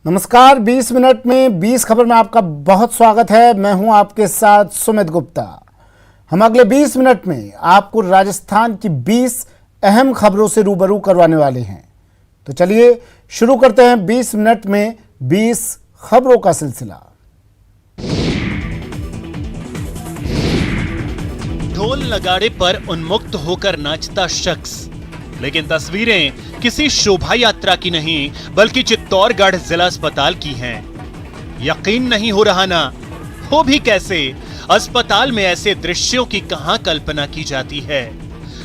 नमस्कार, 20 मिनट में 20 खबर में आपका बहुत स्वागत है। मैं हूं आपके साथ सुमित गुप्ता। हम अगले 20 मिनट में आपको राजस्थान की 20 अहम खबरों से रूबरू करवाने वाले हैं। तो चलिए शुरू करते हैं 20 मिनट में 20 खबरों का सिलसिला। ढोल नगाड़े पर उन्मुक्त होकर नाचता शख्स, लेकिन तस्वीरें किसी शोभा यात्रा की नहीं बल्कि चित्तौड़गढ़ जिला अस्पताल की हैं। यकीन नहीं हो रहा ना, हो भी कैसे। अस्पताल में ऐसे दृश्यों की कहां कल्पना की जाती है,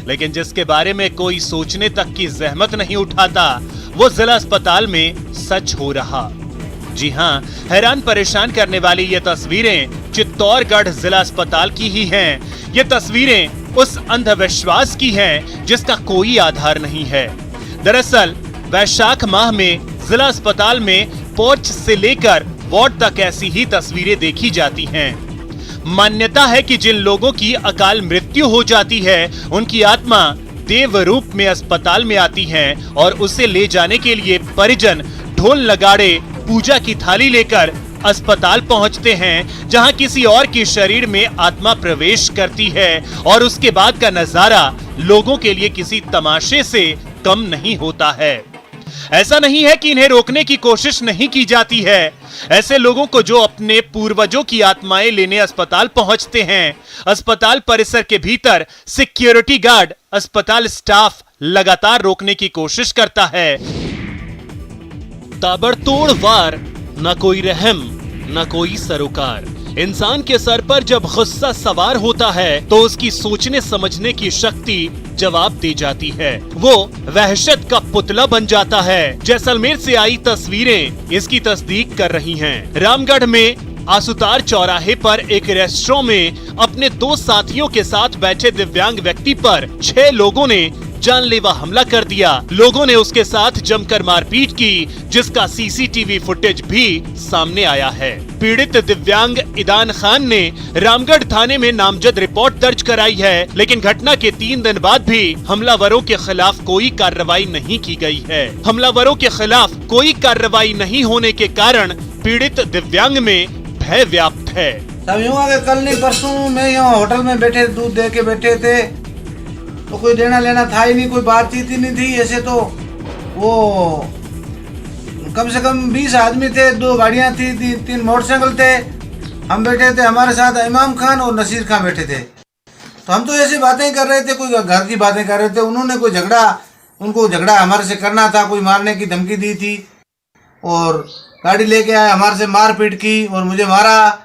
लेकिन जिसके बारे में कोई सोचने तक की जहमत नहीं उठाता, वो जिला अस्पताल में सच हो रहा। जी हां, हैरान परेशान करने वाली ये तस्वीरें चित्तौड़गढ़ जिला अस्पताल की ही हैं। ये तस्वीरें उस अंधविश्वास की हैं जिसका कोई आधार नहीं है। दरअसल वैशाख माह में जिला अस्पताल में पोर्च से लेकर वार्ड तक ऐसी ही तस्वीरें देखी जाती हैं। मान्यता है कि जिन लोगों की अकाल मृत्यु हो जाती है, उनकी आत्मा देव रूप में अस्पताल में आती है और उसे ले जाने के लिए परिजन ढोल नगाड़े, पूजा की थाली लेकर अस्पताल पहुंचते हैं, जहां किसी और के शरीर में आत्मा प्रवेश करती है और उसके बाद का नजारा लोगों के लिए किसी तमाशे से कम नहीं होता है। ऐसा नहीं है कि इन्हें रोकने की कोशिश नहीं की जाती है। ऐसे लोगों को जो अपने पूर्वजों की आत्माएं लेने अस्पताल पहुंचते हैं, अस्पताल परिसर के भीतर सिक्योरिटी गार्ड, अस्पताल स्टाफ लगातार रोकने की कोशिश करता है। ताबड़तोड़ वार, न कोई रहम न कोई सरोकार। इंसान के सर पर जब गुस्सा सवार होता है तो उसकी सोचने समझने की शक्ति जवाब दे जाती है। वो वहशत का पुतला बन जाता है। जैसलमेर से आई तस्वीरें इसकी तस्दीक कर रही हैं। रामगढ़ में आसुतार चौराहे पर एक रेस्टोरेंट में अपने 2 साथियों के साथ बैठे दिव्यांग व्यक्ति पर 6 लोगों ने जानलेवा हमला कर दिया। लोगों ने उसके साथ जमकर मारपीट की, जिसका सीसीटीवी फुटेज भी सामने आया है। पीड़ित दिव्यांग ईदान खान ने रामगढ़ थाने में नामजद रिपोर्ट दर्ज कराई है, लेकिन घटना के 3 दिन बाद भी हमलावरों के खिलाफ कोई कार्रवाई नहीं की गई है। हमलावरों के खिलाफ कोई कार्रवाई नहीं होने के कारण पीड़ित दिव्यांग में भय व्याप्त है। कल नहीं परसों में यहाँ होटल में बैठे, दूध दे के बैठे थे, तो कोई देना लेना था ही नहीं, कोई बातचीत ही नहीं थी। ऐसे तो वो कम से कम 20 आदमी थे, 2 गाड़ियां थी, 3 मोटरसाइकिल थे। हम बैठे थे, हमारे साथ इमाम खान और नसीर खान बैठे थे। तो हम तो ऐसी बातें कर रहे थे, कोई घर की बातें कर रहे थे। उन्होंने कोई उनको झगड़ा हमारे से करना था, कोई मारने की धमकी दी थी और गाड़ी लेके आए, हमारे से मारपीट की और मुझे मारा।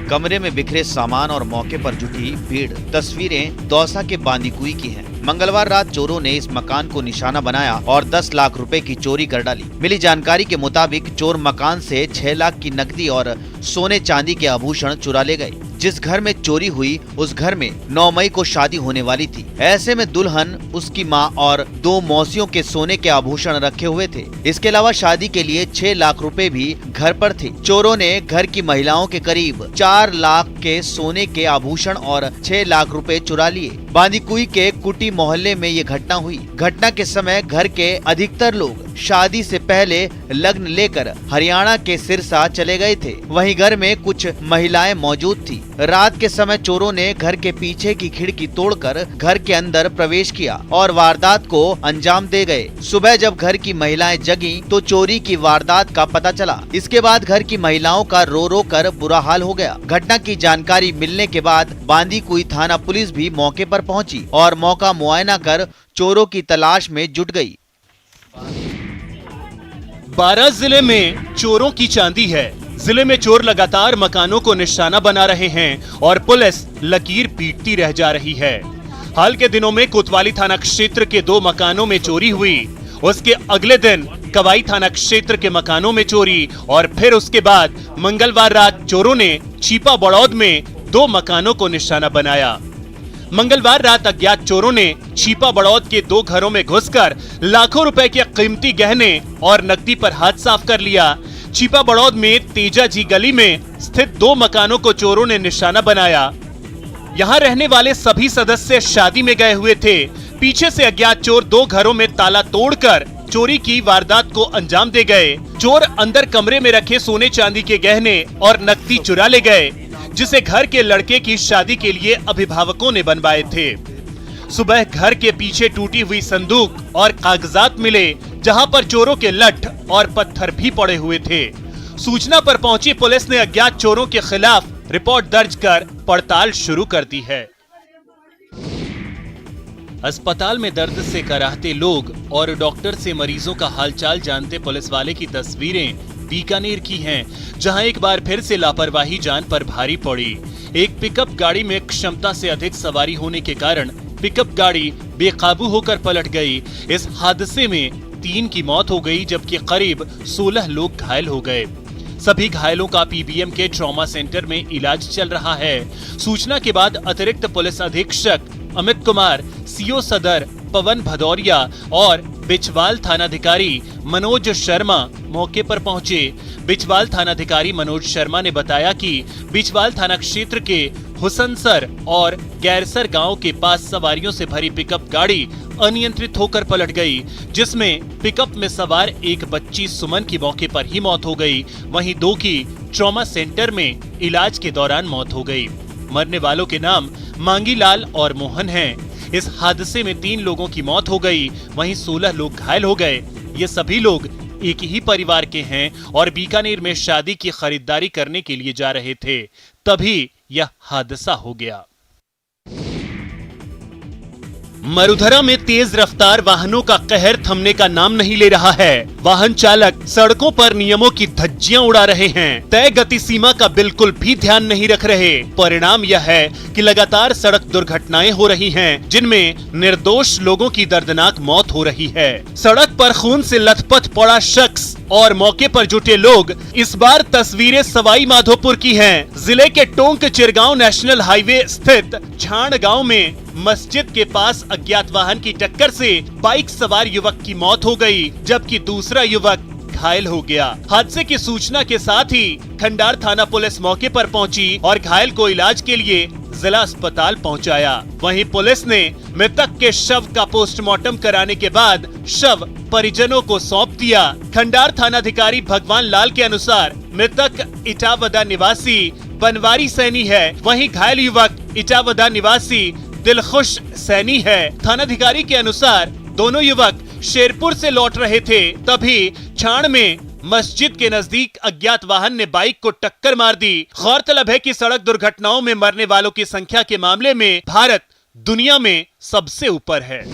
कमरे में बिखरे सामान और मौके पर जुटी भीड़। तस्वीरें दौसा के बांदीकुई की हैं। मंगलवार रात चोरों ने इस मकान को निशाना बनाया और 10 लाख रुपए की चोरी कर डाली। मिली जानकारी के मुताबिक चोर मकान से 6 लाख की नकदी और सोने चांदी के आभूषण चुरा ले गए। जिस घर में चोरी हुई उस घर में 9 मई को शादी होने वाली थी। ऐसे में दुल्हन, उसकी मां और 2 मौसियों के सोने के आभूषण रखे हुए थे। इसके अलावा शादी के लिए 6 लाख रुपए भी घर पर थे। चोरों ने घर की महिलाओं के करीब 4 लाख के सोने के आभूषण और 6 लाख रुपए चुरा लिए। बांदीकुई के कुटी मोहल्ले में ये घटना हुई। घटना के समय घर के अधिकतर लोग शादी से पहले लग्न लेकर हरियाणा के सिरसा चले गए थे। वहीं घर में कुछ महिलाएं मौजूद थी। रात के समय चोरों ने घर के पीछे की खिड़की तोड़कर घर के अंदर प्रवेश किया और वारदात को अंजाम दे गए। सुबह जब घर की महिलाएं जगी तो चोरी की वारदात का पता चला। इसके बाद घर की महिलाओं का रो रो कर बुरा हाल हो गया। घटना की जानकारी मिलने के बाद बांदीकुई थाना पुलिस भी मौके पर पहुंची और मौका मुआयना कर चोरों की तलाश में जुट गई। 12 जिले में चोरों की चांदी है। जिले में चोर लगातार मकानों को निशाना बना रहे हैं और पुलिस लकीर पीटती रह जा रही है। हाल के दिनों में कोतवाली थाना क्षेत्र के 2 मकानों में चोरी हुई। उसके अगले दिन कवाई थाना क्षेत्र के मकानों में चोरी और फिर उसके बाद मंगलवार रात चोरों ने चीपा बड़ौद में 2 मकानों को निशाना बनाया। मंगलवार रात अज्ञात चोरों ने चीपा बड़ौद के 2 घरों में घुसकर लाखों रुपए के कीमती गहने और नकदी पर हाथ साफ कर लिया। चीपा बड़ौद में तेजा जी गली में स्थित 2 मकानों को चोरों ने निशाना बनाया। यहाँ रहने वाले सभी सदस्य शादी में गए हुए थे। पीछे से अज्ञात चोर 2 घरों में ताला तोड़कर चोरी की वारदात को अंजाम दे गए। चोर अंदर कमरे में रखे सोने चांदी के गहने और नकदी चुरा ले गए, जिसे घर के लड़के की शादी के लिए अभिभावकों ने बनवाए थे। सुबह घर के पीछे टूटी हुई संदूक और कागजात मिले, जहां पर चोरों के लठ और पत्थर भी पड़े हुए थे। सूचना पर पहुंची पुलिस ने अज्ञात चोरों के खिलाफ रिपोर्ट दर्ज कर पड़ताल शुरू कर दी है। अस्पताल में दर्द से कराहते लोग और डॉक्टर से मरीजों का हालचाल जानते पुलिस वाले की तस्वीरें बीकानेर की हैं, जहां एक बार फिर से लापरवाही जान पर भारी पड़ी। एक पिकअप गाड़ी में क्षमता से अधिक सवारी होने के कारण पिकअप गाड़ी बेकाबू होकर पलट गई। इस हादसे में 3 की मौत हो गई, जबकि करीब 16 लोग घायल हो गए। सभी घायलों का पीबीएम के ट्रॉमा सेंटर में इलाज चल रहा है। सूचना के बाद अतिरिक्त पुलिस अधीक्षक अमित कुमार, सीओ सदर पवन भदौरिया और बिचवाल थानाधिकारी मनोज शर्मा मौके पर पहुंचे। बिचवाल थानाधिकारी मनोज शर्मा ने बताया कि बिचवाल थाना क्षेत्र के हुसनसर और गैरसर गांव के पास सवारियों से भरी पिकअप गाड़ी अनियंत्रित होकर पलट गई, जिसमें पिकअप में सवार एक बच्ची सुमन की मौके पर ही मौत हो गई। वहीं 2 की ट्रॉमा सेंटर में इलाज के दौरान मौत हो गई। मरने वालों के नाम मांगीलाल और मोहन हैं। इस हादसे में 3 लोगों की मौत हो गई, वहीं 16 लोग घायल हो गए। ये सभी लोग एक ही परिवार के हैं और बीकानेर में शादी की खरीदारी करने के लिए जा रहे थे, तभी यह हादसा हो गया। मरुधरा में तेज रफ्तार वाहनों का कहर थमने का नाम नहीं ले रहा है। वाहन चालक सड़कों पर नियमों की धज्जियां उड़ा रहे हैं, तय गति सीमा का बिल्कुल भी ध्यान नहीं रख रहे। परिणाम यह है कि लगातार सड़क दुर्घटनाएं हो रही हैं, जिनमें निर्दोष लोगों की दर्दनाक मौत हो रही है। सड़क पर खून से लथपथ पड़ा शख्स और मौके पर जुटे लोग। इस बार तस्वीरें सवाई माधोपुर की हैं। जिले के टोंक चिरगांव नेशनल हाईवे स्थित झाड़ गांव में मस्जिद के पास अज्ञात वाहन की टक्कर से बाइक सवार युवक की मौत हो गई, जबकि दूसरा युवक घायल हो गया। हादसे की सूचना के साथ ही खंडार थाना पुलिस मौके पर पहुंची और घायल को इलाज के लिए जिला अस्पताल पहुंचाया। वहीं पुलिस ने मृतक के शव का पोस्टमार्टम कराने के बाद शव परिजनों को सौंप दिया। खंडार थानाधिकारी भगवान लाल के अनुसार मृतक इटावदा निवासी बनवारी सैनी है, वहीं घायल युवक इटावदा निवासी दिलखुश सैनी है। थानाधिकारी के अनुसार दोनों युवक शेरपुर से लौट रहे थे, तभी छाण में मस्जिद के नजदीक अज्ञात वाहन ने बाइक को टक्कर मार दी। गौरतलब है कि सड़क दुर्घटनाओं में मरने वालों की संख्या के मामले में भारत दुनिया में सबसे ऊपर है।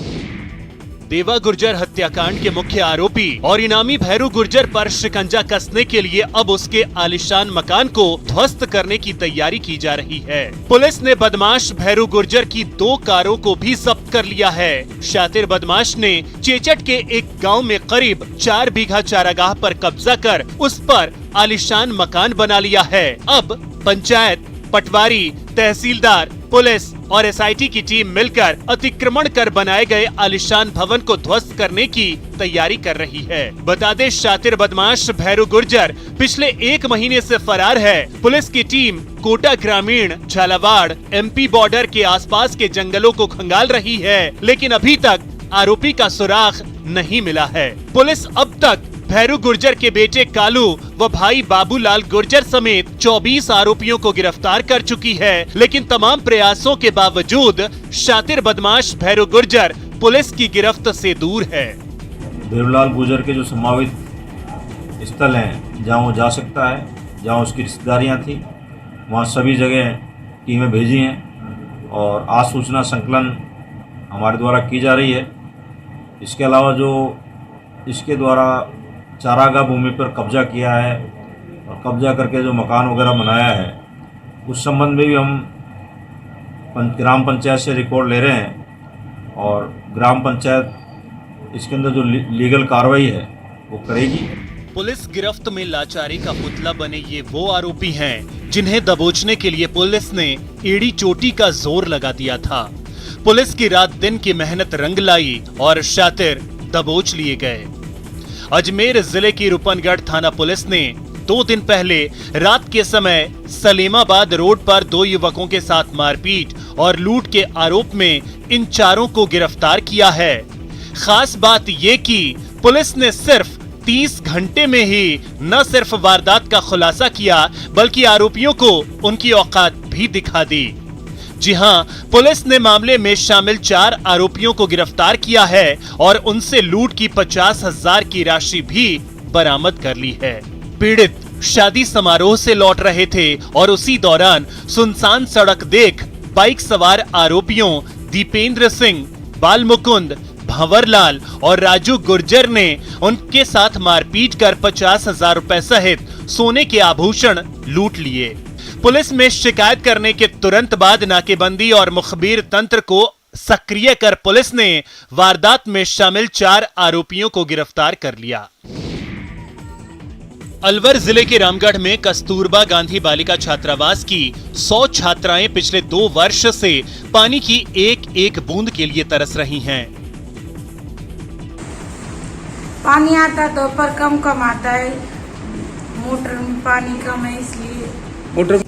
देवा गुर्जर हत्याकांड के मुख्य आरोपी और इनामी भैरू गुर्जर पर शिकंजा कसने के लिए अब उसके आलिशान मकान को ध्वस्त करने की तैयारी की जा रही है। पुलिस ने बदमाश भैरू गुर्जर की 2 कारों को भी जब्त कर लिया है। शातिर बदमाश ने चेचट के एक गांव में करीब 4 बीघा चारागाह पर कब्जा कर उस पर आलिशान मकान बना लिया है। अब पंचायत, पटवारी, तहसीलदार, पुलिस और एसआईटी की टीम मिलकर अतिक्रमण कर बनाए गए आलिशान भवन को ध्वस्त करने की तैयारी कर रही है। बता दें, शातिर बदमाश भैरू गुर्जर पिछले 1 महीने से फरार है। पुलिस की टीम कोटा ग्रामीण, झालावाड़, एमपी बॉर्डर के आसपास के जंगलों को खंगाल रही है, लेकिन अभी तक आरोपी का सुराग नहीं मिला है। पुलिस अब तक भैरू गुर्जर के बेटे कालू व भाई बाबूलाल गुर्जर समेत 24 आरोपियों को गिरफ्तार कर चुकी है, लेकिन तमाम प्रयासों के बावजूद शातिर बदमाश भैरू गुर्जर पुलिस की गिरफ्त से दूर है। भैरूलाल गुर्जर के जो संभावित स्थल हैं जहां वो जा सकता है, जहां उसकी रिश्तेदारियां थी, वहां सभी जगह टीमें भेजी हैं और आज सूचना संकलन हमारे द्वारा की जा रही है। इसके अलावा जो इसके द्वारा चारागाह भूमि पर कब्जा किया है और कब्जा करके जो मकान वगैरह बनाया है, उस संबंध में भी हम ग्राम पंचायत से रिकॉर्ड ले रहे हैं और ग्राम पंचायत इसके अंदर जो लीगल कार्रवाई है वो करेगी। पुलिस गिरफ्त में लाचारी का पुतला बने ये वो आरोपी हैं जिन्हें दबोचने के लिए पुलिस ने एड़ी चोटी का जोर लगा दिया था। पुलिस की रात दिन की मेहनत रंग लाई और शातिर दबोच लिए गए। अजमेर जिले की रूपनगढ़ थाना पुलिस ने 2 दिन पहले रात के समय सलीमाबाद रोड पर 2 युवकों के साथ मारपीट और लूट के आरोप में इन चारों को गिरफ्तार किया है। खास बात ये कि पुलिस ने सिर्फ 30 घंटे में ही न सिर्फ वारदात का खुलासा किया बल्कि आरोपियों को उनकी औकात भी दिखा दी। जी हां, पुलिस ने मामले में शामिल 4 आरोपियों को गिरफ्तार किया है और उनसे लूट की 50,000 की राशि भी बरामद कर ली है। पीड़ित शादी समारोह से लौट रहे थे और उसी दौरान सुनसान सड़क देख बाइक सवार आरोपियों दीपेंद्र सिंह, बाल मुकुंद, भंवरलाल और राजू गुर्जर ने उनके साथ मारपीट कर 50,000 रुपए सहित सोने के आभूषण लूट लिए। पुलिस में शिकायत करने के तुरंत बाद नाकेबंदी और मुखबिर तंत्र को सक्रिय कर पुलिस ने वारदात में शामिल 4 आरोपियों को गिरफ्तार कर लिया। अलवर जिले के रामगढ़ में कस्तूरबा गांधी बालिका छात्रावास की 100 छात्राएं पिछले 2 वर्ष से पानी की एक एक बूंद के लिए तरस रही हैं। पानी आता तो पर कम आता है, मोटर में पानी कम है इसलिए।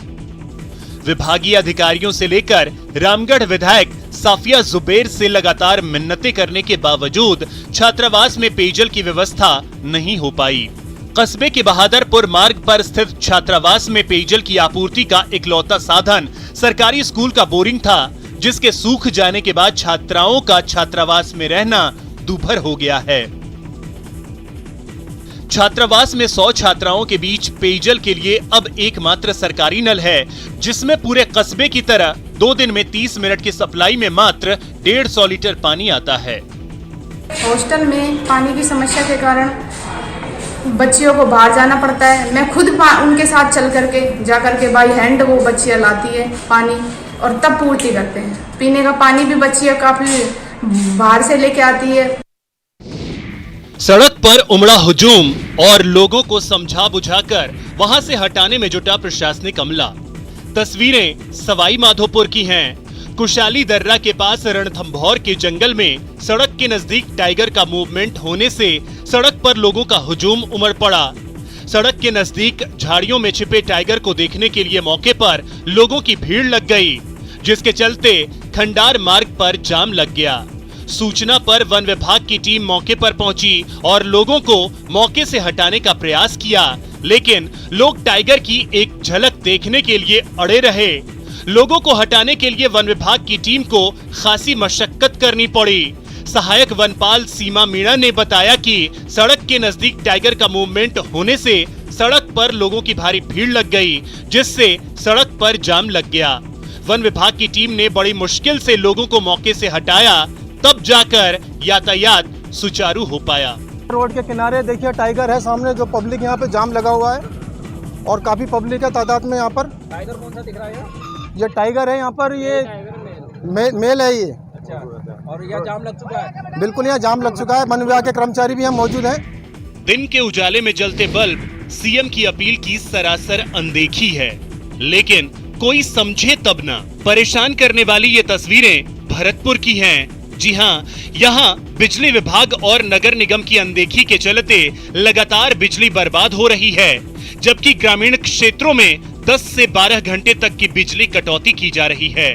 विभागीय अधिकारियों से लेकर रामगढ़ विधायक साफिया जुबैर से लगातार मिन्नतें करने के बावजूद छात्रावास में पेयजल की व्यवस्था नहीं हो पाई। कस्बे के बहादुरपुर मार्ग पर स्थित छात्रावास में पेयजल की आपूर्ति का इकलौता साधन सरकारी स्कूल का बोरिंग था, जिसके सूख जाने के बाद छात्राओं का छात्रावास में रहना दूभर हो गया है। छात्रावास में 100 छात्राओं के बीच पेयजल के लिए अब एकमात्र सरकारी नल है, जिसमें पूरे कस्बे की तरह 2 दिन में 30 मिनट की सप्लाई में मात्र 150 लीटर पानी आता है। हॉस्टल में पानी की समस्या के कारण बच्चियों को बाहर जाना पड़ता है। मैं खुद उनके साथ चल करके जा करके बाई हैंड वो बच्चियां लाती है पानी और तब पूर्ति करते हैं। पीने का पानी भी बच्चियां काफी बाहर से लेके आती है। सड़क पर उमड़ा हुजूम और लोगों को समझा बुझाकर वहां से हटाने में जुटा प्रशासनिक अमला। तस्वीरें सवाई माधोपुर की हैं। कुशाली दर्रा के पास रणथंभौर के जंगल में सड़क के नजदीक टाइगर का मूवमेंट होने से सड़क पर लोगों का हुजूम उमड़ पड़ा। सड़क के नजदीक झाड़ियों में छिपे टाइगर को देखने के लिए मौके पर लोगों की भीड़ लग गई, जिसके चलते खंडार मार्ग पर जाम लग गया। सूचना पर वन विभाग की टीम मौके पर पहुंची और लोगों को मौके से हटाने का प्रयास किया, लेकिन लोग टाइगर की एक झलक देखने के लिए अड़े रहे। लोगों को हटाने के लिए वन विभाग की टीम को खासी मशक्कत करनी पड़ी। सहायक वनपाल सीमा मीणा ने बताया कि सड़क के नजदीक टाइगर का मूवमेंट होने से सड़क पर लोगों की भारी भीड़ लग गई, जिससे सड़क पर जाम लग गया। वन विभाग की टीम ने बड़ी मुश्किल से लोगों को मौके से हटाया, तब जाकर यातायात सुचारू हो पाया। रोड के किनारे देखिए टाइगर है सामने, जो पब्लिक यहाँ पे जाम लगा हुआ है और काफी पब्लिक है तादाद में यहाँ पर। टाइगर कौन सा दिख रहा है? ये टाइगर है यहाँ पर, ये मेल है ये। अच्छा, और यहाँ जाम लग चुका है? बिल्कुल, यहाँ जाम लग चुका है। वन विभाग के कर्मचारी भी यहाँ मौजूद हैं। दिन के उजाले में जलते बल्ब सीएम की अपील की सरासर अनदेखी है, लेकिन कोई समझे तब ना। परेशान करने वाली ये तस्वीरें भरतपुर की हैं। जी हाँ, यहाँ बिजली विभाग और नगर निगम की अनदेखी के चलते लगातार बिजली बर्बाद हो रही है, जबकि ग्रामीण क्षेत्रों में 10 से 12 घंटे तक की बिजली कटौती की जा रही है।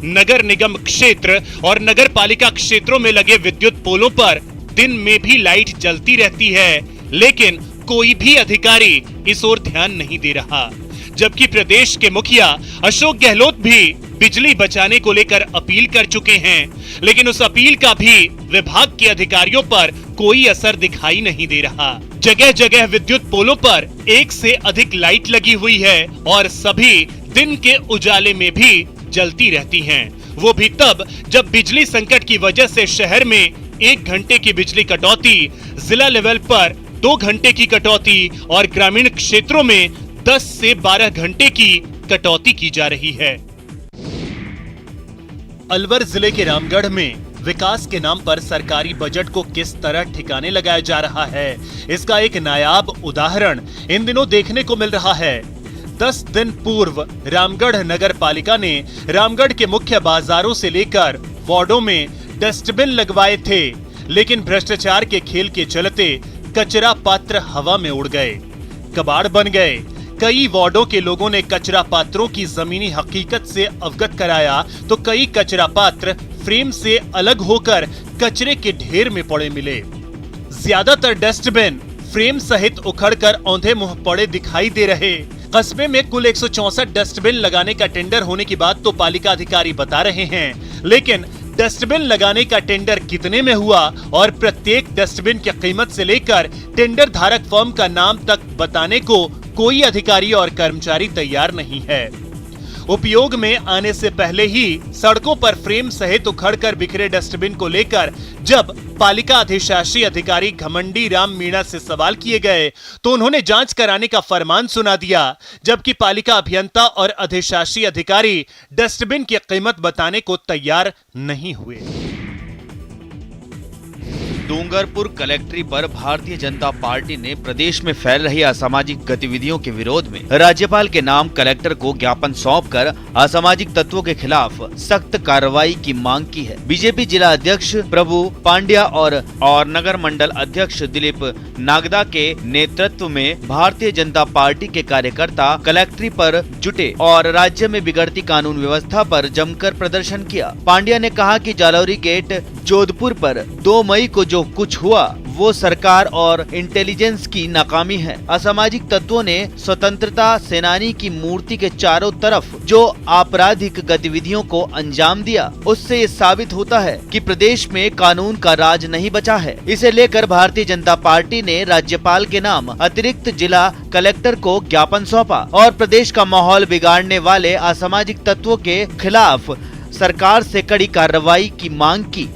नगर निगम क्षेत्र और नगर पालिका क्षेत्रों में लगे विद्युत पोलों पर दिन में भी लाइट जलती रहती है, लेकिन कोई भी अधिकारी इस ओर ध्यान नहीं दे रहा। जबकि प्रदेश के मुखिया अशोक गहलोत भी बिजली बचाने को लेकर अपील कर चुके हैं, लेकिन उस अपील का भी विभाग के अधिकारियों पर कोई असर दिखाई नहीं दे रहा। जगह जगह विद्युत पोलों पर 1 से अधिक लाइट लगी हुई है और सभी दिन के उजाले में भी जलती रहती हैं। वो भी तब जब बिजली संकट की वजह से शहर में 1 घंटे की बिजली कटौती, जिला लेवल पर 2 घंटे की कटौती और ग्रामीण क्षेत्रों में 10 से 12 घंटे की कटौती की जा रही है। अलवर जिले के रामगढ़ में विकास के नाम पर सरकारी बजट को किस तरह ठिकाने लगाया जा रहा है, इसका एक नायाब उदाहरण इन दिनों देखने को मिल रहा है। 10 दिन पूर्व रामगढ़ नगर पालिका ने रामगढ़ के मुख्य बाजारों से लेकर वार्डों में डस्टबिन लगवाए थे, लेकिन भ्रष्टाचार के खेल के चलते कचरा पात्र हवा में उड़ गए, कबाड़ बन गए। कई वार्डों के लोगों ने कचरा पात्रों की जमीनी हकीकत से अवगत कराया, तो कई कचरा पात्र फ्रेम से अलग होकर कचरे के ढेर में पड़े मिले। ज्यादातर डस्टबिन फ्रेम सहित उखड़कर औंधे मुंह पड़े दिखाई दे रहे। कस्बे में कुल 164 डस्टबिन लगाने का टेंडर होने की बात तो पालिका अधिकारी बता रहे हैं, लेकिन डस्टबिन लगाने का टेंडर कितने में हुआ और प्रत्येक डस्टबिन की कीमत से लेकर टेंडर धारक फर्म का नाम तक बताने को कोई अधिकारी और कर्मचारी तैयार नहीं है। उपयोग में आने से पहले ही सड़कों पर फ्रेम सहित उखड़कर बिखरे डस्टबिन को लेकर जब पालिका अधिशासी अधिकारी घमंडी राम मीणा से सवाल किए गए तो उन्होंने जांच कराने का फरमान सुना दिया, जबकि पालिका अभियंता और अधिशासी अधिकारी डस्टबिन की कीमत बताने को तैयार नहीं हुए। डूंगरपुर कलेक्ट्री पर भारतीय जनता पार्टी ने प्रदेश में फैल रही असामाजिक गतिविधियों के विरोध में राज्यपाल के नाम कलेक्टर को ज्ञापन सौंपकर असामाजिक तत्वों के खिलाफ सख्त कार्रवाई की मांग की है। बीजेपी जिला अध्यक्ष प्रभु पांड्या और नगर मंडल अध्यक्ष दिलीप नागदा के नेतृत्व में भारतीय जनता पार्टी के कार्यकर्ता कलेक्ट्री पर जुटे और राज्य में बिगड़ती कानून व्यवस्था पर जमकर प्रदर्शन किया। पांड्या ने कहा कि जालौरी गेट जोधपुर पर 2 मई को जो कुछ हुआ वो सरकार और इंटेलिजेंस की नाकामी है। असामाजिक तत्वों ने स्वतंत्रता सेनानी की मूर्ति के चारों तरफ जो आपराधिक गतिविधियों को अंजाम दिया, उससे ये साबित होता है कि प्रदेश में कानून का राज नहीं बचा है। इसे लेकर भारतीय जनता पार्टी ने राज्यपाल के नाम अतिरिक्त जिला कलेक्टर को ज्ञापन सौंपा और प्रदेश का माहौल बिगाड़ने वाले असामाजिक तत्वों के खिलाफ सरकार से कड़ी कार्रवाई की मांग की।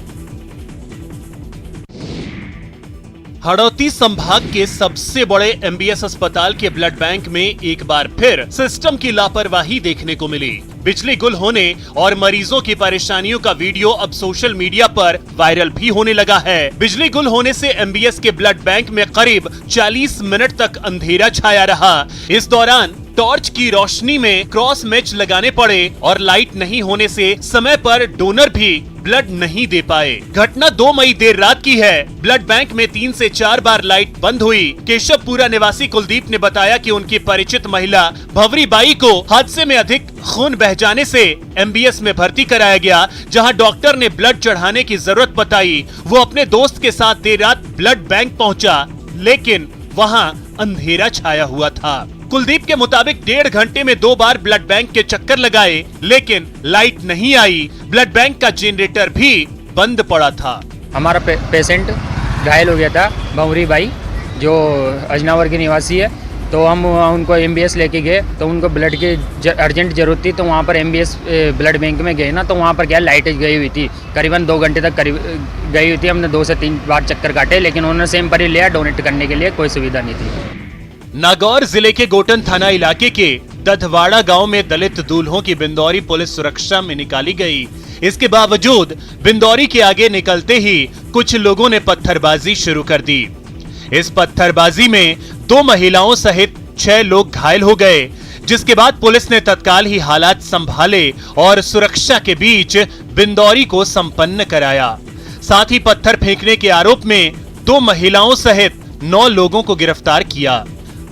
हड़ौती संभाग के सबसे बड़े एमबीएस अस्पताल के ब्लड बैंक में एक बार फिर सिस्टम की लापरवाही देखने को मिली। बिजली गुल होने और मरीजों की परेशानियों का वीडियो अब सोशल मीडिया पर वायरल भी होने लगा है। बिजली गुल होने से एमबीएस के ब्लड बैंक में करीब 40 मिनट तक अंधेरा छाया रहा। इस दौरान टॉर्च की रोशनी में क्रॉस मैच लगाने पड़े और लाइट नहीं होने से समय पर डोनर भी ब्लड नहीं दे पाए। घटना 2 मई देर रात की है। ब्लड बैंक में 3 से 4 बार लाइट बंद हुई। केशवपुरा निवासी कुलदीप ने बताया कि उनकी परिचित महिला भवरी बाई को हादसे में अधिक खून बह जाने से एमबीएस में भर्ती कराया गया, जहां डॉक्टर ने ब्लड चढ़ाने की जरूरत बताई। वो अपने दोस्त के साथ देर रात ब्लड बैंक पहुंचा, लेकिन वहां अंधेरा छाया हुआ था। कुलदीप के मुताबिक 1.5 घंटे में 2 बार ब्लड बैंक के चक्कर लगाए, लेकिन लाइट नहीं आई। ब्लड बैंक का जनरेटर भी बंद पड़ा था। हमारा पेशेंट घायल हो गया था, भंवरी बाई, जो अजनावर की निवासी है। तो हम उनको एमबीएस लेके गए, तो उनको ब्लड की अर्जेंट जरूरत थी। तो वहाँ पर एमबीएस ब्लड बैंक में गए ना, तो वहाँ पर क्या लाइट गई हुई थी, करीबन 2 घंटे तक गई हुई थी। हमने 2 से 3 बार चक्कर काटे, लेकिन उन्होंने सेम पर ही लिया। डोनेट करने के लिए कोई सुविधा नहीं थी। नागौर जिले के गोटन थाना इलाके के दधवाड़ा गांव में दलित दूल्हों की बिंदौरी पुलिस सुरक्षा में निकाली गई। इसके बावजूद बिंदौरी के आगे निकलते ही कुछ लोगों ने पत्थरबाजी शुरू कर दी। इस पत्थरबाजी में 2 महिलाओं सहित 6 लोग घायल हो गए, जिसके बाद पुलिस ने तत्काल ही हालात संभाले और सुरक्षा के बीच बिंदौरी को संपन्न कराया। साथ ही पत्थर फेंकने के आरोप में 2 महिलाओं सहित 9 लोगों को गिरफ्तार किया।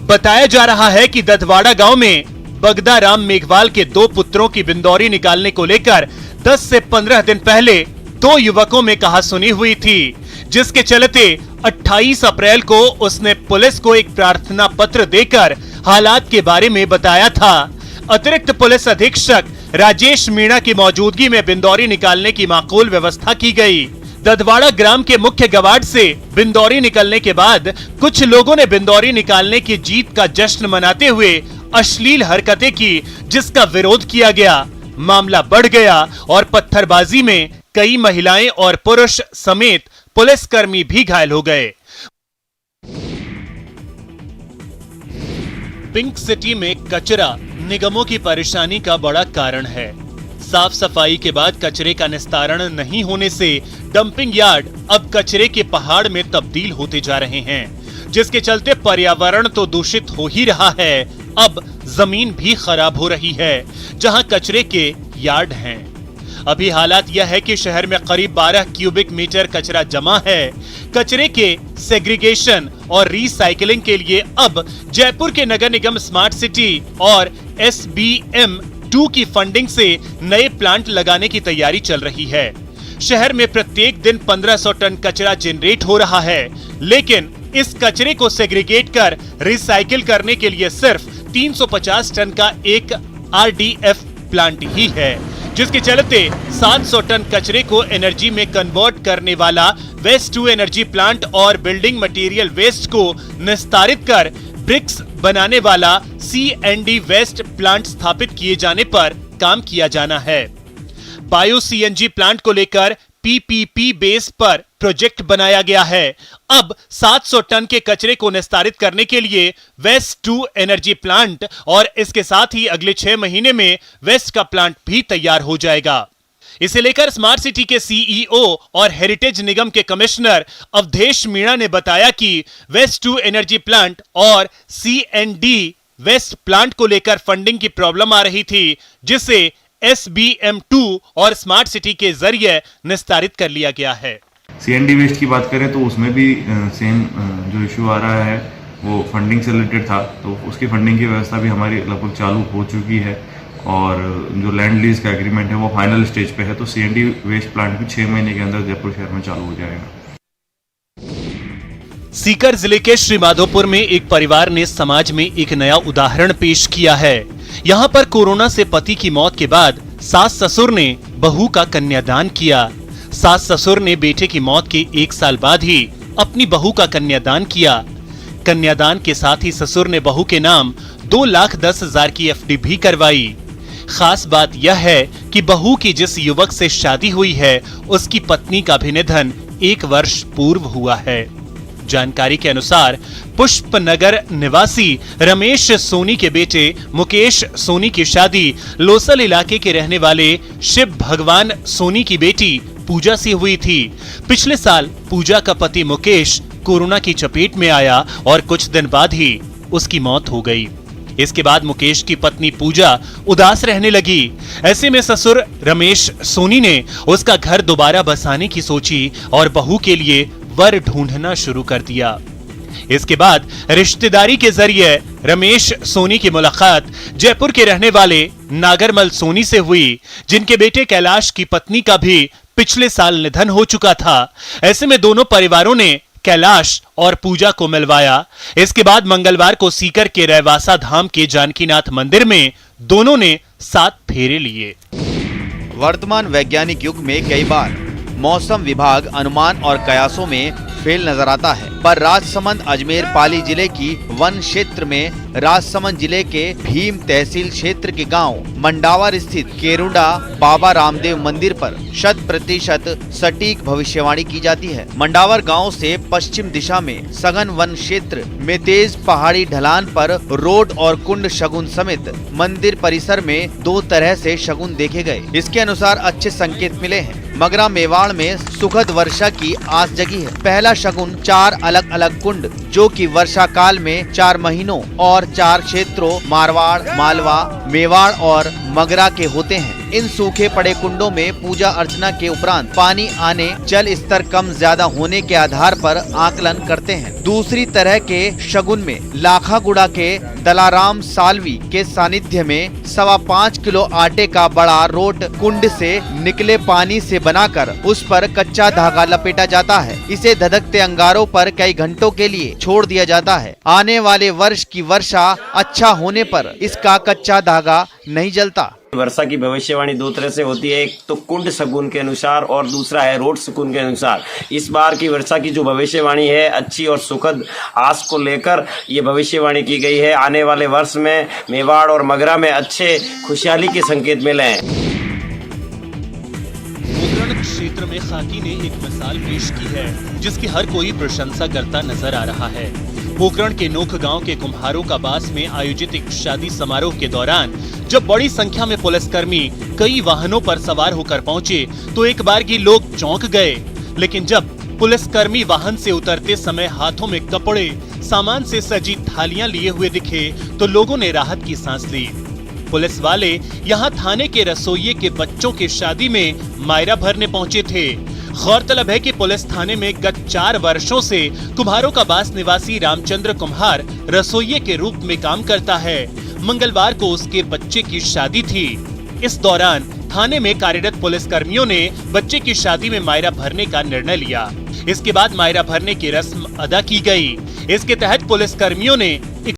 बताया जा रहा है कि दधवाड़ा गांव में बगदा राम मेघवाल के 2 पुत्रों की बिंदौरी निकालने को लेकर 10 से 15 दिन पहले 2 युवकों में कहासुनी हुई थी, जिसके चलते 28 अप्रैल को उसने पुलिस को एक प्रार्थना पत्र देकर हालात के बारे में बताया था। अतिरिक्त पुलिस अधीक्षक राजेश मीणा की मौजूदगी में बिंदौरी निकालने की माकूल व्यवस्था की गई। दधवाड़ा ग्राम के मुख्य गवाड़ से बिंदौरी निकलने के बाद कुछ लोगों ने बिंदौरी निकालने की जीत का जश्न मनाते हुए अश्लील हरकतें की, जिसका विरोध किया गया। मामला बढ़ गया और पत्थरबाजी में कई महिलाएं और पुरुष समेत पुलिसकर्मी भी घायल हो गए। पिंक सिटी में कचरा निगमों की परेशानी का बड़ा कारण है। साफ सफाई के बाद कचरे का निस्तारण नहीं होने से डंपिंग यार्ड अब कचरे के पहाड़ में तब्दील होते जा रहे हैं, जिसके चलते पर्यावरण तो दूषित हो ही रहा है, अब जमीन भी खराब हो रही है जहां कचरे के यार्ड हैं। अभी हालात यह है कि शहर में करीब 12 क्यूबिक मीटर कचरा जमा है। कचरे के सेग्रीगेशन और रिसाइकलिंग के लिए अब जयपुर के नगर निगम स्मार्ट सिटी और SBM 2 की फंडिंग से नए प्लांट लगाने की तैयारी चल रही है। शहर में प्रत्येक दिन 1500 टन कचरा जनरेट हो रहा है, लेकिन इस कचरे को सेग्रीगेट कर रिसाइकिल करने के लिए सिर्फ 350 टन का एक RDF प्लांट ही है, जिसके चलते 700 टन कचरे को एनर्जी में कन्वर्ट करने वाला वेस्ट टू एनर्जी प्लांट और बिल्डिंग मटेरियल वेस्ट को निस्तारित कर ब्रिक्स बनाने वाला C&D वेस्ट प्लांट स्थापित किए जाने पर काम किया जाना है। बायो CNG प्लांट को लेकर PPP बेस पर प्रोजेक्ट बनाया गया है। अब 700 टन के कचरे को निस्तारित करने के लिए वेस्ट टू एनर्जी प्लांट और इसके साथ ही अगले 6 महीने में वेस्ट का प्लांट भी तैयार हो जाएगा। इसे लेकर स्मार्ट सिटी के CEO और हेरिटेज निगम के कमिश्नर अवधेश मीणा ने बताया कि वेस्ट टू एनर्जी प्लांट और C&D वेस्ट प्लांट को लेकर फंडिंग की प्रॉब्लम आ रही थी, जिसे SBM2 और स्मार्ट सिटी के जरिए निस्तारित कर लिया गया है। C&D वेस्ट की बात करें तो उसमें भी सेम जो इशू आ रहा है वो फंडिंग से रिलेटेड था, तो उसकी फंडिंग की व्यवस्था भी हमारी लगभग चालू हो चुकी है और जो लैंड लीज का एग्रीमेंट है वो फाइनल स्टेज पे है, तो C&D वेस्ट प्लांट भी 6 महीने के अंदर जयपुर शहर में चालू हो जाएगा। सीकर जिले के श्रीमाधोपुर में एक परिवार ने समाज में एक नया उदाहरण पेश किया है। यहाँ पर कोरोना से पति की मौत के बाद सास ससुर ने बहू का कन्यादान किया। सास ससुर ने बेटे की मौत के 1 साल बाद ही अपनी बहू का कन्यादान किया। कन्यादान के साथ ही ससुर ने बहू के नाम 2,10,000 की FD भी करवाई। खास बात यह है कि बहू की जिस युवक से शादी हुई है उसकी पत्नी का भी निधन 1 वर्ष पूर्व हुआ है। जानकारी के अनुसार पुष्पनगर निवासी रमेश सोनी के बेटे मुकेश सोनी की शादी लोसल इलाके के रहने वाले शिव भगवान सोनी की बेटी पूजा से हुई थी। पिछले साल पूजा का पति मुकेश कोरोना की चपेट में आया और कुछ दिन बाद ही उसकी मौत हो गई। इसके बाद मुकेश की पत्नी पूजा उदास रहने लगी। ऐसे में ससुर रमेश सोनी ने उसका घर दोबारा बसाने की सोची और बहू के लिए वर ढूंढना शुरू कर दिया। इसके बाद रिश्तेदारी के जरिए रमेश सोनी की मुलाकात जयपुर के रहने वाले नागरमल सोनी से हुई, जिनके बेटे कैलाश की पत्नी का भी पिछले साल निधन हो चुका था। ऐसे में दोनों परिवारों ने कैलाश और पूजा को मिलवाया। इसके बाद मंगलवार को सीकर के रैवासा धाम के जानकीनाथ मंदिर में दोनों ने 7 फेरे लिए। वर्तमान वैज्ञानिक युग में कई बार मौसम विभाग अनुमान और कयासों में फेल नजर आता है, पर राजसमंद अजमेर पाली जिले की वन क्षेत्र में राजसमंद जिले के भीम तहसील क्षेत्र के गांव मंडावर स्थित केरुंडा बाबा रामदेव मंदिर पर 100% सटीक भविष्यवाणी की जाती है। मंडावर गांव से पश्चिम दिशा में सघन वन क्षेत्र में तेज पहाड़ी ढलान पर रोड और कुंड शगुन समेत मंदिर परिसर में 2 तरह से शगुन देखे गए। इसके अनुसार अच्छे संकेत मिले हैं। मगरा मेवाड़ में सुखद वर्षा की आस जगी है। पहला शगुन 4 अलग अलग कुंड जो कि वर्षा काल में 4 महीनों और 4 क्षेत्रों मारवाड़, मालवा, मेवाड़ और मगरा के होते हैं। इन सूखे पड़े कुंडों में पूजा अर्चना के उपरांत पानी आने, जल स्तर कम ज्यादा होने के आधार पर आकलन करते हैं। दूसरी तरह के शगुन में लाखागुड़ा के दलाराम सालवी के सानिध्य में 5.25 किलो आटे का बड़ा रोट कुंड से निकले पानी से बनाकर उस पर कच्चा धागा लपेटा जाता है। इसे धधकते अंगारों पर कई घंटों के लिए छोड़ दिया जाता है। आने वाले वर्ष की वर्षा अच्छा होने पर इसका कच्चा धागा नहीं जलता। वर्षा की भविष्यवाणी 2 तरह से होती है, एक तो कुंड शगुन के अनुसार और दूसरा है रोड शगुन के अनुसार। इस बार की वर्षा की जो भविष्यवाणी है अच्छी और सुखद आस को लेकर ये भविष्यवाणी की गई है। आने वाले वर्ष में मेवाड़ और मगरा में अच्छे खुशहाली के संकेत मिले हैं। पोखरण क्षेत्र में खाकी ने एक मिसाल पेश की है जिसकी हर कोई प्रशंसा करता नजर आ रहा है। पोखरण के नोख गांव के कुम्हारों का बास में आयोजित एक शादी समारोह के दौरान जब बड़ी संख्या में पुलिसकर्मी कई वाहनों पर सवार होकर पहुंचे तो एक बार की लोग चौंक गए। लेकिन जब पुलिसकर्मी वाहन से उतरते समय हाथों में कपड़े, सामान से सजी थालियां लिए हुए दिखे तो लोगों ने राहत की सांस ली। पुलिस वाले यहां थाने के रसोइये के बच्चों की शादी में मायरा भरने पहुंचे थे। गौरतलब है कि पुलिस थाने में गत 4 वर्षों से कुम्हारों का बास निवासी रामचंद्र कुम्हार रसोइये के रूप में काम करता है। मंगलवार को उसके बच्चे की शादी थी। इस दौरान थाने में कार्यरत पुलिस कर्मियों ने बच्चे की शादी में मायरा भरने का निर्णय लिया। इसके बाद मायरा भरने की रस्म अदा की गई। इसके तहत पुलिस कर्मियों ने